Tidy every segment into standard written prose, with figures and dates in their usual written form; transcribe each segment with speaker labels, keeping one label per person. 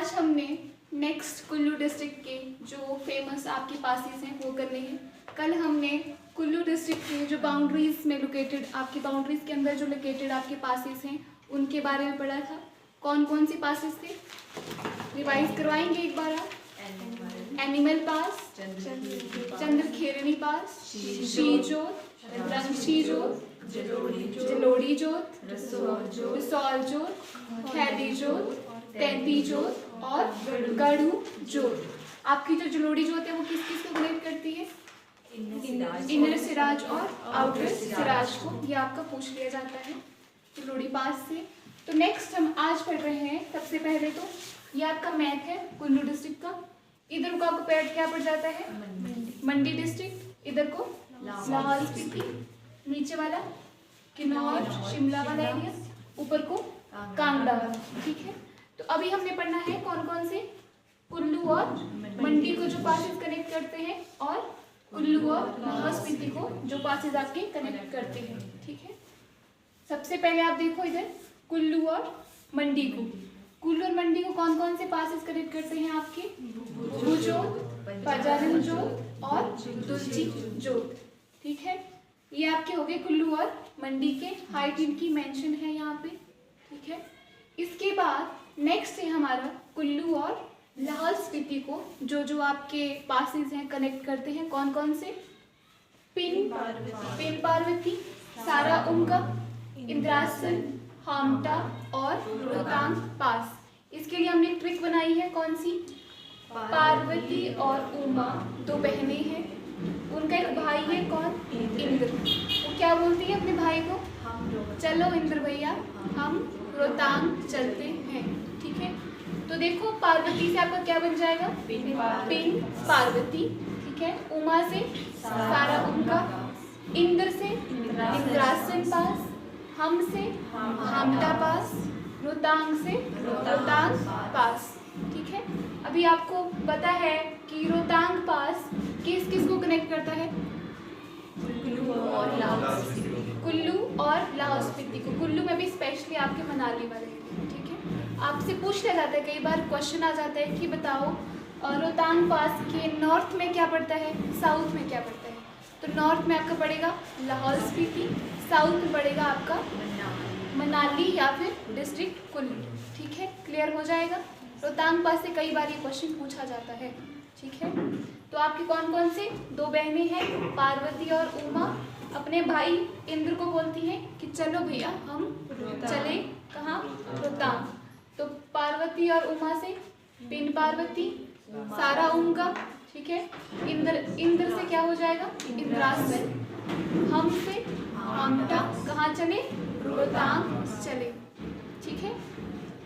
Speaker 1: आज हमने next Kullu district के जो फेमस आपके पासेस हैं वो करने हैं। कल हमने कुल्लू डिस्ट्रिक्ट के जो बाउंड्रीज में लोकेटेड, आपकी बाउंड्रीज के अंदर जो लोकेटेड आपके पासेस हैं उनके बारे में पढ़ा था। कौन कौन से पासेस थे, रिवाइज करवाएंगे एक बार आप। एनिमल पास, चंद्रखेरणी पास, श्रीजोत, रंगशीजोत, जलोड़ी जोत, रसौल जोत, खैदी जोत, तैंती जोत और गढ़ू जोत। आपकी जो जलोड़ी जोत है वो किस किस को कनेक्ट करती है? इनर सिराज और आउटर सिराज को। ये आपका पूछ लिया जाता है जलोड़ी पास से। तो नेक्स्ट हम आज पढ़ रहे हैं, सबसे पहले तो ये आपका मैप है कुल्लू डिस्ट्रिक्ट का। इधर को आपको पैड क्या पड़ जाता है? मंडी डिस्ट्रिक्ट। इधर को लाहौल स्पीति, नीचे वाला किन्नौर शिमला वाला एरिया, ऊपर को कांगड़ा वाला। ठीक है, तो अभी हमने पढ़ना है कौन कौन से कुल्लू और मंडी को जो पासेस कनेक्ट करते हैं, और कुल्लू और लाहौल स्पीति को जो पासेस आपके कनेक्ट करते हैं। ठीक है, सबसे पहले आप देखो इधर कुल्लू और मंडी को। कुल्लू और मंडी को कौन कौन से पासेस कनेक्ट करते हैं आपके? भूजोत, पजारन जोत और दुलची जोत। ठीक है, ये आपके हो गए कुल्लू और मंडी के, हाइट इनकी मेंशन है यहाँ पे। ठीक है, इसके बाद नेक्स्ट है हमारा कुल्लू और लाहौल स्पीति को जो जो आपके पासेस हैं कनेक्ट करते हैं। कौन कौन से? पिन पार्वती, सारा उमका, इंद्रासन, हामटा और रोहतांग पास। इसके लिए हमने एक ट्रिक बनाई है, कौन सी? पार्वती और उमा दो बहनें हैं, उनका एक भाई है, कौन? इंद्र। वो क्या बोलती है अपने भाई को? चलो इंद्र भैया हम रोहतांग चलते हैं। ठीक है, तो देखो पार्वती से आपका क्या बन जाएगा? पिन पार्वती। ठीक है, उमा से सारा उनका, इंद्र से इंद्रासन पास, हम से हामटा पास, रोहतांग से रोहतांग पास। ठीक है, अभी आपको पता है कि रोहतांग पास किस किस को कनेक्ट करता है? कुल्लू और लाहौल स्पीति को। कुल्लू में भी स्पेशली आपके मनाली वाले। ठीक है, आपसे पूछ लिया जाता है, कई बार क्वेश्चन आ जाता है कि बताओ रोहतांग पास के नॉर्थ में क्या पड़ता है, साउथ में क्या पड़ता है? तो नॉर्थ में आपका पड़ेगा लाहौल स्पीति, साउथ में पड़ेगा आपका मनाली या फिर डिस्ट्रिक्ट कुल्लू। ठीक है, क्लियर हो जाएगा। रोहतांग पास से कई बार ये क्वेश्चन पूछा जाता है। ठीक है, तो आपकी कौन कौन से दो बहनें हैं, पार्वती और उमा, अपने भाई इंद्र को बोलती हैं कि चलो भैया हम चले कहाँ? रोहतांग। तो पार्वती और उमा से पिन पार्वती, सारा उनका। ठीक है, इंद्र से क्या हो जाएगा? इंद्रासन, हम से हामटा, कहाँ चले? रोहतांग चले। ठीक है,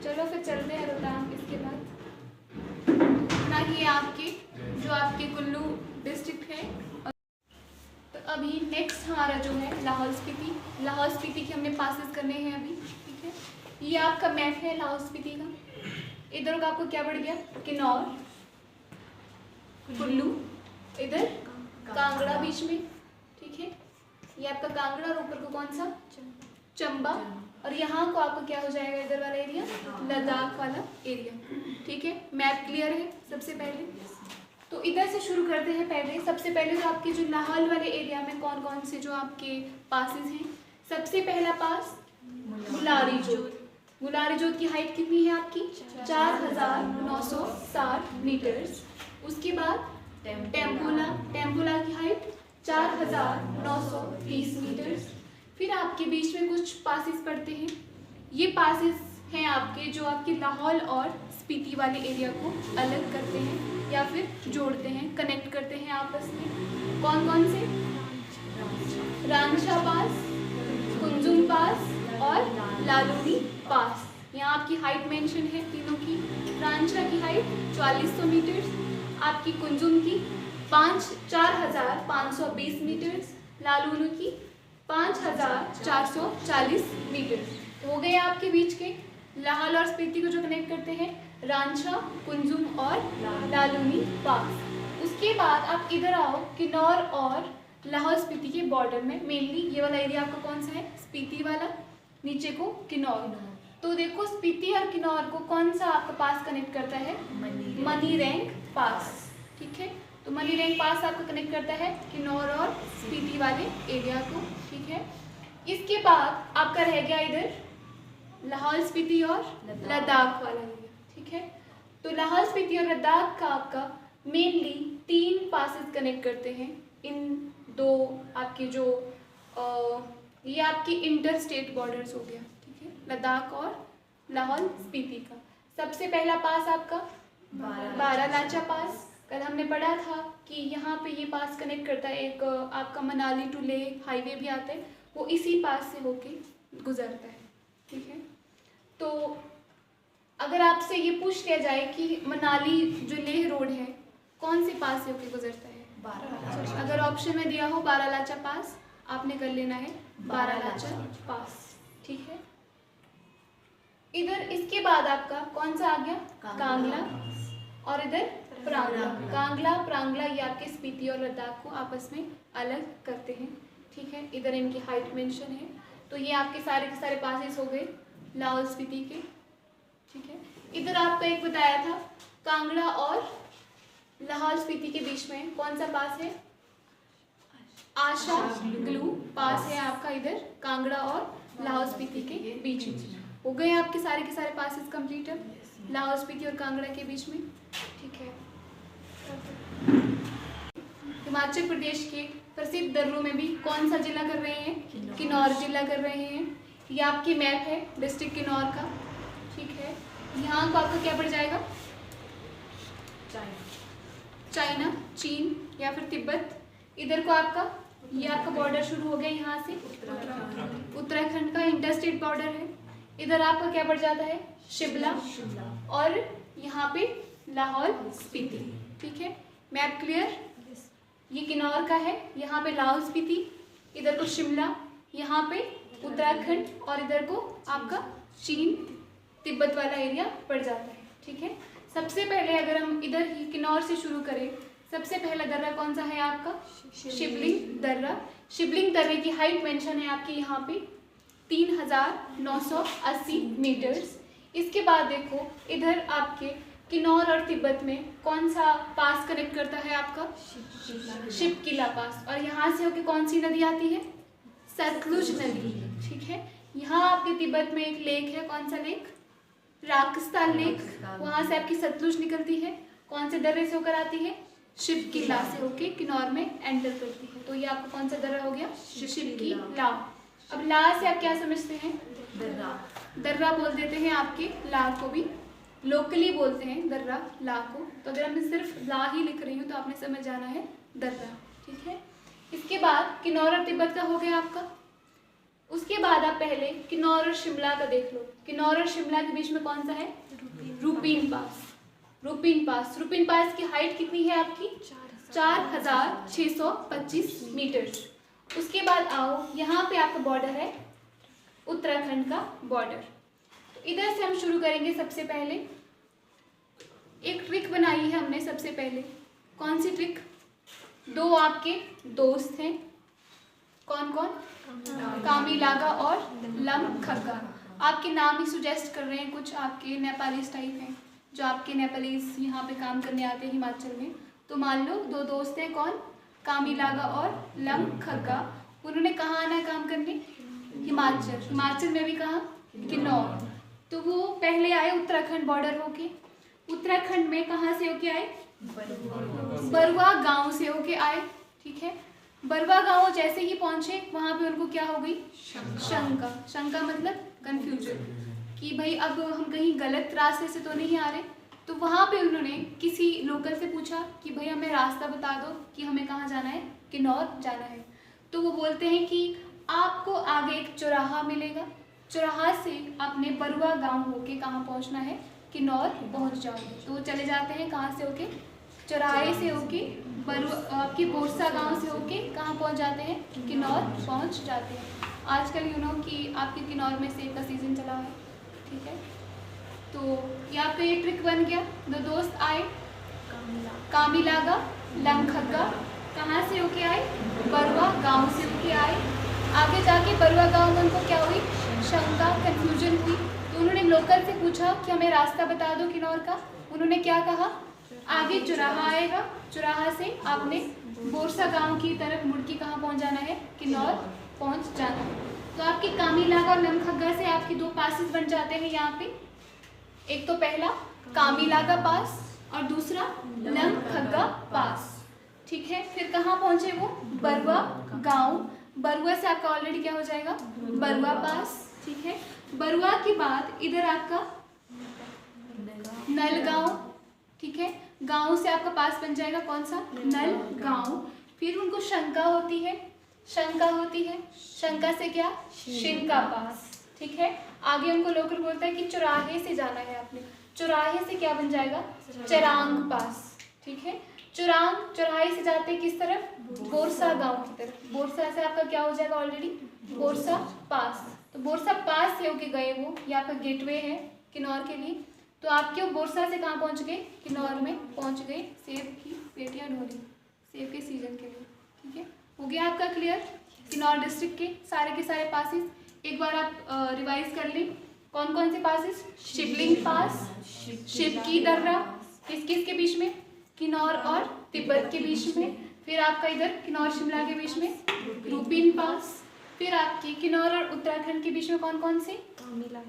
Speaker 1: चलो फिर चलते हैं रोहतांग। इसके बाद ना ये आपके जो आपके कुल्लू डिस्ट्रिक्ट है। तो अभी नेक्स्ट हमारा जो है लाहौल स्पीति। लाहौल स्पीति के हमने पासेस करने हैं अभी। ठीक है, ये आपका मैप है लाहौल स्पीति का। इधर का आपको क्या बढ़ गया? किन्नौर, कुल्लू, इधर कांगड़ा बीच में। ठीक है, ये आपका कांगड़ा और ऊपर को कौन सा? चंबा। और यहाँ को आपको क्या हो जाएगा? इधर वाला एरिया लद्दाख वाला एरिया। ठीक है, मैप क्लियर है सबसे पहले। तो इधर से शुरू करते हैं। पहले सबसे पहले तो आपके जो लाहौल वाले एरिया में कौन कौन से जो आपके पासेस हैं? सबसे पहला पास गुलारी जोत। गुलारी जोत की हाइट कितनी है आपकी? 4960 मीटर्स। उसके बाद टेम्पुला की हाइट 4930 मीटर्स। फिर आपके बीच में कुछ पासेस पड़ते हैं। ये पासेस हैं आपके जो आपके लाहौल और स्पीति वाले एरिया को अलग करते हैं या फिर जोड़ते हैं, कनेक्ट करते हैं आपस में। कौन कौन से? रांझा पास, कुंजुम पास और लालूनी पास। यहाँ आपकी हाइट मेंशन है तीनों की। रांझा की हाइट 4400 मीटर्स, आपकी कुंजुम की 4520 मीटर्स, लालूनी की 5440 मीटर। हो गए आपके बीच के लाहौल और स्पीति को जो कनेक्ट करते हैं रांझा, कुंजुम और लालूनी पास। उसके बाद आप इधर आओ, किन्नौर और लाहौल स्पीति के बॉर्डर में। मेनली ये वाला एरिया आपका कौन सा है? स्पीति वाला। नीचे को किन्नौर। तो देखो स्पीति और किन्नौर को कौन सा आपका पास कनेक्ट करता है? मनीरैंक पास। ठीक है, तो मनीरैंक पास आपको कनेक्ट करता है किन्नौर और स्पीति वाले एरिया को। ठीक है, इसके बाद आपका रह गया इधर लाहौल स्पीति और लद्दाख वाला एरिया। ठीक है, तो लाहौल स्पीति और लद्दाख का आपका मेनली 3 पासेस कनेक्ट करते हैं। इन दो आपके जो ये आपकी इंटर स्टेट बॉर्डर्स हो गया। ठीक है, लद्दाख और लाहौल स्पीति का सबसे पहला पास आपका बारालाचा पास। कल हमने पढ़ा था कि यहाँ पे ये पास कनेक्ट करता है, एक आपका मनाली टू लेह हाईवे भी आता है, वो इसी पास से होके गुजरता है। ठीक है, तो अगर आपसे ये पूछ लिया जाए कि मनाली जो लेह रोड है कौन से पास से होके गुजरता है? बारालाचा। अगर ऑप्शन में दिया हो बारालाचा पास, आपने कर लेना है बारालाचा पास। ठीक है, इधर इसके बाद आपका कौन सा आ गया? कांगला और इधर प्रांगला। कांगला प्रांगला ये आपके स्पीति और लद्दाख को आपस में अलग करते हैं। ठीक है, इधर इनकी हाइट मेंशन है। तो ये आपके सारे के सारे पासेस हो गए लाहौल स्पीति के। ठीक है, इधर आपका एक बताया था कांगड़ा और लाहौल स्पीति के बीच में कौन सा पास है? आशा ग्लू पास है आपका इधर कांगड़ा और लाहौल स्पीति के बीच में। हो गए आपके सारे के सारे पासेस कंप्लीट है लाहौल स्पीति और कांगड़ा के बीच में। ठीक है, हिमाचल प्रदेश के प्रसिद्ध दर्रों में भी कौन सा जिला कर रहे हैं? किन्नौर जिला कर रहे हैं। ये आपकी मैप है डिस्ट्रिक्ट किन्नौर का। ठीक है, यहाँ को आपका क्या पड़ जाएगा? चाइना, चीन या फिर तिब्बत। इधर को आपका ये आपका बॉर्डर शुरू हो गया यहाँ से, उत्तराखंड का इंटरस्टेट बॉर्डर है। इधर आपका क्या पड़ जाता है? शिमला और यहाँ पे लाहौल स्पीति। ठीक है, मैप क्लियर? ये किन्नौर का है, यहाँ पे लाहौल स्पीति, इधर को शिमला, यहाँ पे उत्तराखंड और इधर को आपका चीन तिब्बत वाला एरिया पड़ जाता है। ठीक है, सबसे पहले अगर हम इधर ही किन्नौर से शुरू करें, सबसे पहला दर्रा कौन सा है आपका? शिवलिंग दर्रा। शिवलिंग दर्रे की हाइट मेंशन है आपकी यहाँ पे 3980 मीटर्स। इसके बाद देखो इधर आपके किन्नौर और तिब्बत में कौन सा पास कनेक्ट करता है आपका? शिवकिला पास। और यहाँ से होके कौन सी नदी आती है? सतलुज नदी। ठीक है, यहाँ आपके तिब्बत में एक लेक है, कौन सा लेक? राकस्तान लेक। वहाँ से आपकी सतलुज निकलती है, कौन से दर्रे से होकर आती है? शिवकिला से होके किन्नौर में एंटर करती है। तो ये आपका कौन सा दर्रा हो गया? शिवकिला। अब ला से आप क्या समझते हैं? दर्रा। दर्रा बोल देते हैं आपके ला को भी, लोकली बोलते हैं दर्रा ला को। तो अगर मैं सिर्फ ला ही लिख रही हूँ तो आपने समझ जाना है दर्रा। ठीक है, इसके बाद किन्नौर और तिब्बत का हो गया आपका। उसके बाद आप पहले किन्नौर और शिमला का देख लो। किन्नौर और शिमला के बीच में कौन सा है? रूपीन पास। रूपीन पास। रूपीन पास की हाइट कितनी है आपकी? 4625 मीटर्स। उसके बाद आओ, यहाँ पे आपका बॉर्डर है उत्तराखंड का बॉर्डर। तो इधर से हम शुरू करेंगे। सबसे पहले एक ट्रिक बनाई है हमने। सबसे पहले कौन सी ट्रिक? दो आपके दोस्त हैं, कौन कौन? कामीलागा और लमखग्गा। आपके नाम ही सुजेस्ट कर रहे हैं, कुछ आपके नेपालीज टाइप हैं जो आपके नेपालीज यहाँ पे काम करने आते हैं हिमाचल में। तो मान लो दो दोस्त हैं, कौन? कामीलागा और लमखग्गा। उन्होंने कहाँ आना है काम करने? हिमाचल। हिमाचल में भी कहाँ? किन्नौर। तो वो पहले आए उत्तराखंड बॉर्डर होके। उत्तराखंड में कहाँ से होके आए? बरुआ गांव से होके आए। ठीक है, बरुआ गांव जैसे ही पहुंचे वहां पे उनको क्या हो गई? शंका। शंका मतलब कंफ्यूजन कि भाई अब हम कहीं गलत रास्ते से तो नहीं आ रहे। तो वहाँ पे उन्होंने किसी लोकल से पूछा कि भाई हमें रास्ता बता दो कि हमें कहाँ जाना है? किन्नौर जाना है। तो वो बोलते हैं कि आपको आगे एक चौराहा मिलेगा, चौराहा से आपने बरुआ गांव होके कहाँ पहुँचना है? किन्नौर पहुँच जाओगे। तो वो चले जाते हैं कहाँ से होके? चौराहे से होके आपकी बोरसा गांव से होके कहाँ पहुँच जाते हैं? किन्नौर पहुँच जाते हैं। आजकल कि आपके किन्नौर में सेब का सीज़न चला है। ठीक है, तो यहाँ पे ये ट्रिक बन गया। दो दोस्त आए, कामीलागा लमखग्गा, कहाँ से होके आए? बरुआ गांव से होके आए। आगे जाके बरुआ गांव में उनको क्या हुई? शंका, कंफ्यूजन हुई। तो उन्होंने लोकल से पूछा कि हमें रास्ता बता दो किन्नौर का। उन्होंने क्या कहा, आगे चौराहा आएगा, चौराहा से आपने बोरसा गांव की तरफ मुड़ के कहाँ पहुँच जाना है, किन्नौर पहुँच जाना है। तो आपके कामीलागा और लमखग्गा से आपके दो पासेस बन जाते हैं यहाँ पे। एक तो पहला कामीलागा पास और दूसरा लमखग्गा पास, ठीक है। फिर कहाँ पहुँचे वो, बरुआ गांव। बरुआ से आपका ऑलरेडी क्या हो जाएगा, बरुआ पास, ठीक है। बरुआ के बाद इधर आपका नलगांव, ठीक है। गांव से आपका पास बन जाएगा कौन सा, नलगांव। फिर उनको शंका होती है, शंका होती है, शंका से क्या, शिनका पास, ठीक है। आगे उनको लोकल बोलता है कि चौराहे से जाना है आपने, चौराहे से क्या बन जाएगा, चरांग पास, ठीक है। चुरांग, चौराहे से जाते किस तरफ, बोरसा गांव की तरफ। बोरसा से आपका क्या हो जाएगा ऑलरेडी, बोरसा पास। तो बोरसा पास से होके गए वो, ये आपका गेटवे है किन्नौर के लिए। तो आपके बोरसा से कहाँ पहुँच गए, किन्नौर में पहुँच गए। सेब की पेटियाँ ढोली सेब के सीजन के लिए, ठीक है। हो गया आपका क्लियर किन्नौर डिस्ट्रिक्ट के सारे पासेस। एक बार आप रिवाइज कर लें, कौन कौन से पासेस, शिवलिंग पास, शिव की दर्रा, किस किस के बीच में, किन्नौर और तिब्बत के बीच में। फिर आपका इधर किन्नौर शिमला के बीच में रूपीन पास। फिर आपकी किन्नौर और उत्तराखंड के बीच में कौन कौन से,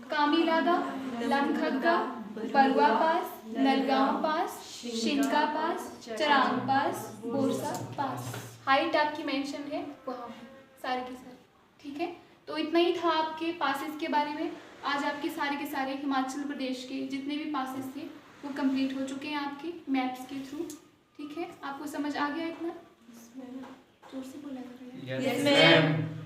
Speaker 1: कामीलागा, लमखग्गा, बरुआ पास, नलगांव पास, शिनका पास, चरांग पास, बोरसा पास। हाइट आपकी मेंशन है वहाँ सारे के सारे, ठीक है। तो इतना ही था आपके पासेस के बारे में। आज आपके सारे हिमाचल प्रदेश के जितने भी पासेस थे वो कंप्लीट हो चुके हैं आपके मैप्स के थ्रू, ठीक है। आपको समझ आ गया इतना, जोर से बोला करो।
Speaker 2: Yes ma'am.